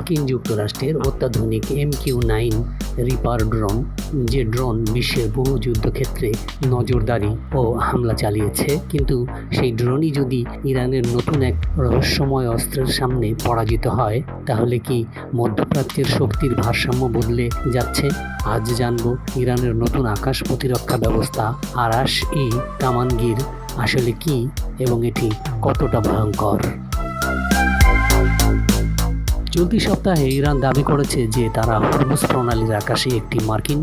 মার্কিন যুক্তরাষ্ট্রের অত্যাধুনিক MQ-9 রিপার ড্রোন, যে ড্রোন বিশ্বের বহু যুদ্ধক্ষেত্রে নজরদারি ও হামলা চালিয়েছে, কিন্তু সেই ড্রোনই যদি ইরানের নতুন এক রহস্যময় অস্ত্রের সামনে পরাজিত হয়, তাহলে কি মধ্যপ্রাচ্যের শক্তির ভারসাম্য বদলে যাচ্ছে? আজ জানব ইরানের নতুন আকাশ প্রতিরক্ষা ব্যবস্থা আরাশ-ই কামানগির আসলে কি এবং এটি কতটা ভয়ঙ্কর। চলতি সপ্তাহে ইরান দাবি করেছে যে তারা হরমুজ প্রণালীর আকাশে একটি মার্কিন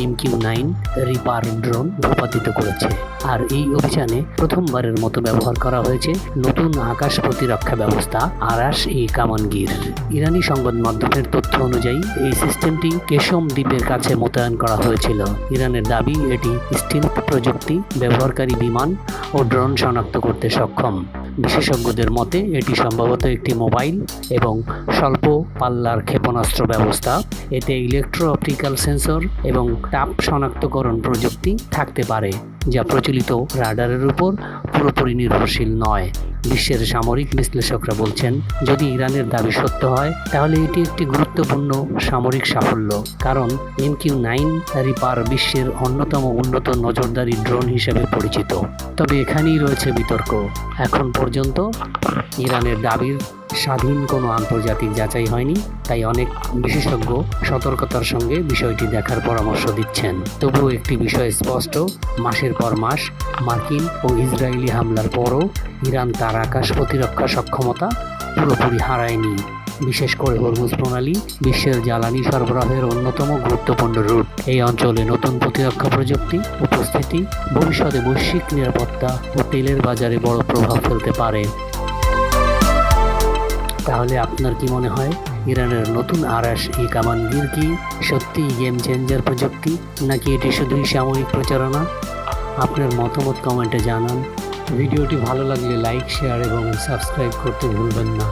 MQ-9 রিপার ড্রোন ভূপাতিত করেছে। আর এই অভিযানে প্রথমবারের মতো ব্যবহার করা হয়েছে নতুন আকাশ প্রতিরক্ষা ব্যবস্থা আরাশ-ই কামানগির। ইরানি সংবাদ মাধ্যমের তথ্য অনুযায়ী এই সিস্টেমটি কেশম দ্বীপের কাছে মোতায়েন করা হয়েছিল। ইরানের দাবি এটি স্টিলথ প্রযুক্তি ব্যবহারকারী বিমান ও ড্রোন শনাক্ত করতে সক্ষম। বিশেষজ্ঞদের মতে এটি সম্ভবত একটি মোবাইল এবং স্বল্প পাল্লার ক্ষেপণাস্ত্র ব্যবস্থা। এতে ইলেকট্রো অপটিক্যাল সেন্সর এবং তাপ শনাক্তকরণ প্রযুক্তি থাকতে পারে, যা প্রচলিত রাডারের উপর পুরোপুরি নির্ভরশীল নয়। বিশ্বের সামরিক বিশ্লেষকরা বলছেন, যদি ইরানের দাবি সত্য হয় তাহলে এটি একটি গুরুত্বপূর্ণ সামরিক সাফল্য, কারণ MQ-9 রিপার বিশ্বের অন্যতম উন্নত নজরদারি ড্রোন হিসেবে পরিচিত। তবে এখানেই রয়েছে বিতর্ক। এখন পর্যন্ত ইরানের দাবির স্বাধীন কোনো আন্তর্জাতিক যাচাই হয়নি, তাই অনেক বিশেষজ্ঞ সতর্কতার সঙ্গে বিষয়টি দেখার পরামর্শ দিচ্ছেন। তবুও একটি বিষয় স্পষ্ট, মাসের পর মাস মার্কিন ও ইসরায়েলি হামলার পরও ইরান তার আকাশ প্রতিরক্ষা সক্ষমতা পুরোপুরি হারায়নি। বিশেষ করে হরমুজ প্রণালী বিশ্বের জ্বালানি সরবরাহের অন্যতম গুরুত্বপূর্ণ রুট। এই অঞ্চলে নতুন প্রতিরক্ষা প্রযুক্তি উপস্থিতি ভবিষ্যতে বৈশ্বিক নিরাপত্তা ও তেলের বাজারে বড় প্রভাব ফেলতে পারে। তাহলে আপনার কি মনে হয়, ইরানের নতুন আরাশ-ই কামানগির কি সত্যিই গেম চেঞ্জার প্রযুক্তি, নাকি এটি শুধুই সাময়িক প্রচারণা? আপনার মতামত কমেন্টে জানান। ভিডিওটি ভালো লাগলে লাইক, শেয়ার এবং সাবস্ক্রাইব করতে ভুলবেন না।